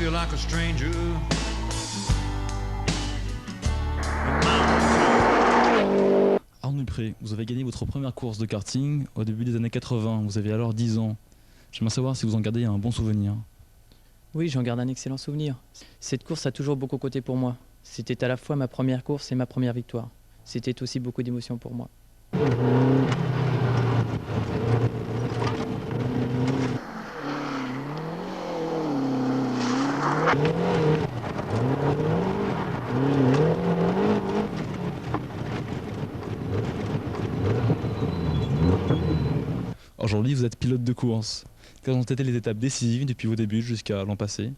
feel like a stranger. Arnaud Dupré, vous avez gagné votre première course de karting au début des années 80, vous avez alors 10 ans. J'aimerais savoir si vous en gardez un bon souvenir. Oui, j'en garde un excellent souvenir. Cette course a toujours beaucoup compté pour moi. C'était à la fois ma première course et ma première victoire. C'était aussi beaucoup d'émotions pour moi. Aujourd'hui, vous êtes pilote de course. Quelles ont été les étapes décisives depuis vos débuts jusqu'à l'an passé?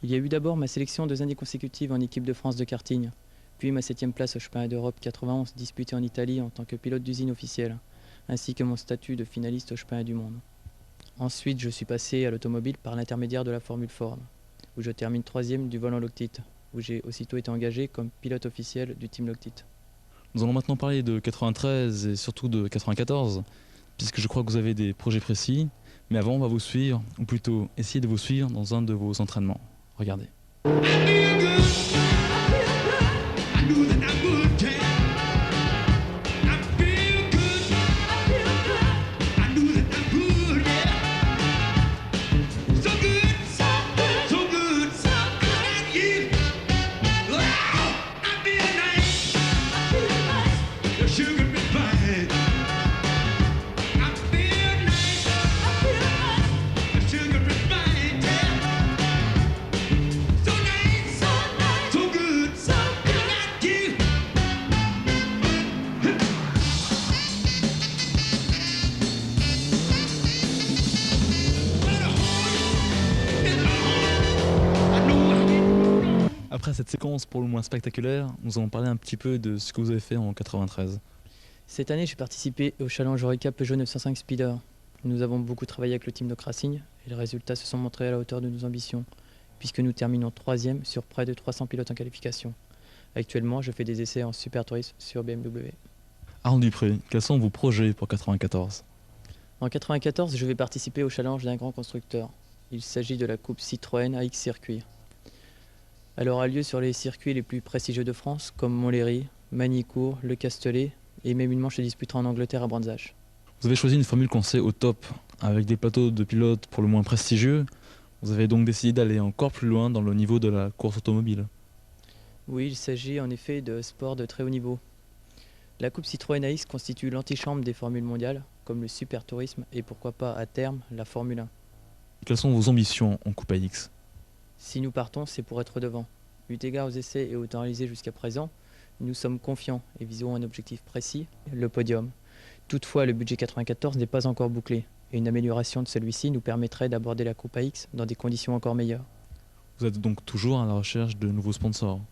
Il y a eu d'abord ma sélection 2 années consécutives en équipe de France de karting, puis ma 7e place au championnat d'Europe 91 disputée en Italie en tant que pilote d'usine officiel, ainsi que mon statut de finaliste au championnat du monde. Ensuite, je suis passé à l'automobile par l'intermédiaire de la Formule Ford, où je termine 3e du volant Lockheed, où j'ai aussitôt été engagé comme pilote officiel du team Lockheed. Nous allons maintenant parler de 93 et surtout de 94, puisque je crois que vous avez des projets précis. Mais avant, on va vous suivre, ou plutôt essayer de vous suivre dans un de vos entraînements. Regardez. Après cette séquence pour le moins spectaculaire, nous allons parler un petit peu de ce que vous avez fait en 93. Cette année, j'ai participé au Challenge Oreca Peugeot 905 Speeder. Nous avons beaucoup travaillé avec le team Doc Racing et les résultats se sont montrés à la hauteur de nos ambitions, puisque nous terminons 3e sur près de 300 pilotes en qualification. Actuellement, je fais des essais en Super Tourisme sur BMW. Arnaud Dupré, quels sont vos projets pour 94? En 94, je vais participer au challenge d'un grand constructeur. Il s'agit de la Coupe Citroën AX Circuit. Elle aura lieu sur les circuits les plus prestigieux de France, comme Montlhéry, Magny-Cours, Le Castellet, et même une manche se disputera en Angleterre à Brandsatch. Vous avez choisi une formule qu'on sait au top, avec des plateaux de pilotes pour le moins prestigieux. Vous avez donc décidé d'aller encore plus loin dans le niveau de la course automobile. Oui, il s'agit en effet de sport de très haut niveau. La Coupe Citroën AX constitue l'antichambre des formules mondiales, comme le Super Tourisme et pourquoi pas à terme la Formule 1. Quelles sont vos ambitions en Coupe AX? Si nous partons, c'est pour être devant. Eu égard aux essais et au temps réalisés jusqu'à présent, nous sommes confiants et visons un objectif précis, le podium. Toutefois, le budget 94 n'est pas encore bouclé et une amélioration de celui-ci nous permettrait d'aborder la Coupe AX dans des conditions encore meilleures. Vous êtes donc toujours à la recherche de nouveaux sponsors?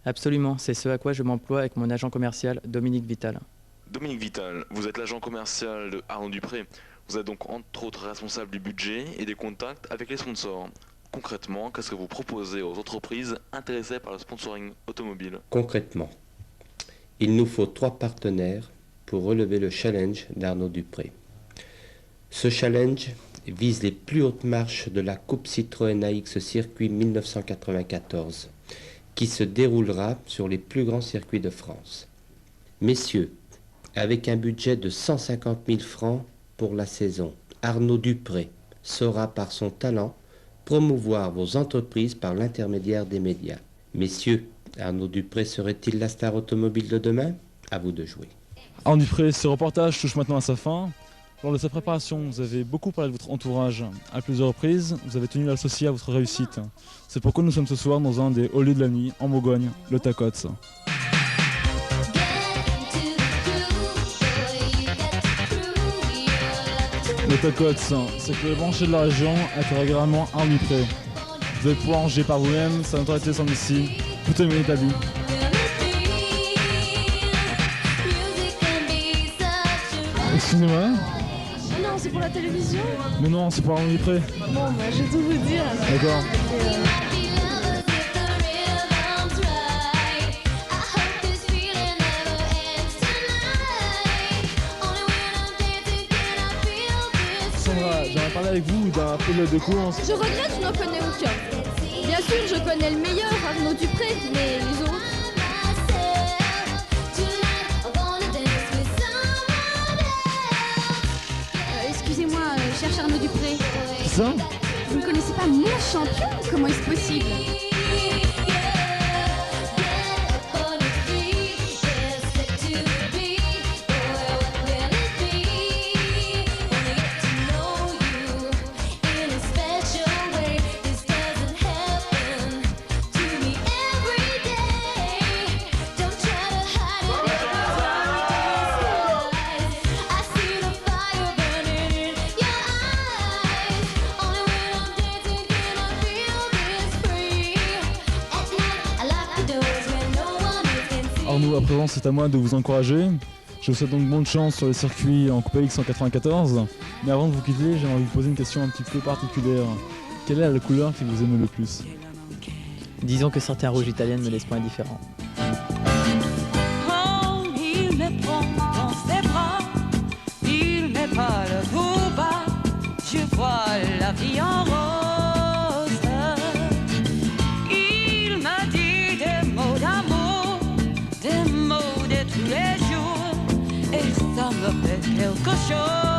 Absolument, c'est ce à quoi je m'emploie avec mon agent commercial Dominique Vital. Dominique Vital, vous êtes l'agent commercial de Arnaud Dupré. Vous êtes donc entre autres responsable du budget et des contacts avec les sponsors. Concrètement, qu'est-ce que vous proposez aux entreprises intéressées par le sponsoring automobile? Concrètement, il nous faut 3 partenaires pour relever le challenge d'Arnaud Dupré. Ce challenge vise les plus hautes marches de la Coupe Citroën AX Circuit 1994, qui se déroulera sur les plus grands circuits de France. Messieurs, avec un budget de 150 000 francs pour la saison, Arnaud Dupré saura par son talent promouvoir vos entreprises par l'intermédiaire des médias. Messieurs, Arnaud Dupré serait-il la star automobile de demain? À vous de jouer. Arnaud Dupré, ce reportage touche maintenant à sa fin. Lors de sa préparation, vous avez beaucoup parlé de votre entourage. À plusieurs reprises, vous avez tenu à l'associer à votre réussite. C'est pourquoi nous sommes ce soir dans un des hauts lieux de la nuit, en Bourgogne, le Tacots. Le Tacots, c'est que les branchés de la région accueillent régulièrement Arnaud Dupré. Vous allez pouvoir en juger par vous-même, sa notoriété semble ici. Tout est établi. Excusez-moi. Non, c'est pour la télévision. Mais non, c'est pour Arnaud Dupré. Bon, bah, je vais tout vous dire. D'accord. Je regrette, je n'en connais aucun. Bien sûr, je connais le meilleur, Arnaud Dupré, mais les autres... Excusez-moi, cherche Arnaud Dupré. Ça? Vous ne connaissez pas mon champion? Comment est-ce possible? Arnaud, à présent, c'est à moi de vous encourager. Je vous souhaite donc bonne chance sur les circuits en Coupe X 194. Mais avant de vous quitter, j'aimerais vous poser une question un petit peu particulière. Quelle est la couleur que vous aimez le plus? Disons que certains rouges italiennes me laissent pas indifférent. Oh, il me prend dans ses bras, il me parle tout bas, je vois la vie en rose. Il m'a dit des mots d'amour, des mots de tous les jours, et ça me fait quelque chose.